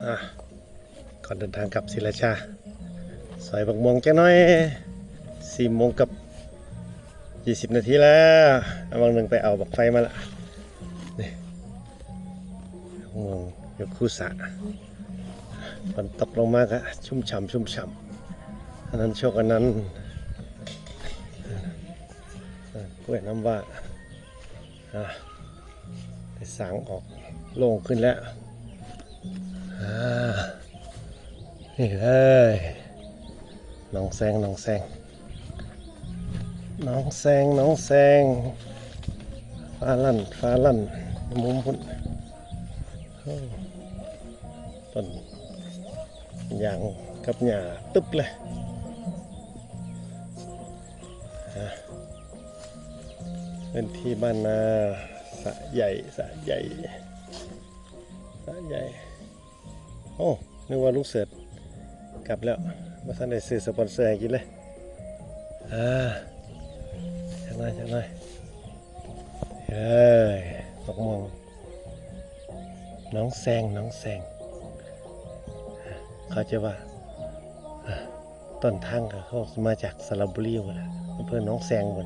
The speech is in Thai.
อ่ะก่อนเดินทางกลับศิลาชาซอยบักม่วงจังน้อย4 โมงกับ20 นาทีแล้วเอาบางหนึ่งไปเอาบักไฟมาละนี่ม่วงยกคู่สะฝนตกลงมากะชุ่มฉ่ำอันนั้นโชคอันนั้นกล้วยน้ำว่าได้สางออกโล่งขึ้นแล้วนี่เลยน้องแซงฟ้าลั่นมุมพุ่นต้นยางกับหญ้าตึ๊บเลยเป็นที่บ้านนาสะใหญ่โอ้นึกว่าลูกเสือกลับแล้วมาท่านได้ซื้อสปอนเซอร์ให้กินเลยจังหน่อยดอกม่วงน้องแซงเขาจะว่าต้นทางเขามาจากสระบุรีหมดอำเภอหนองแซงหมด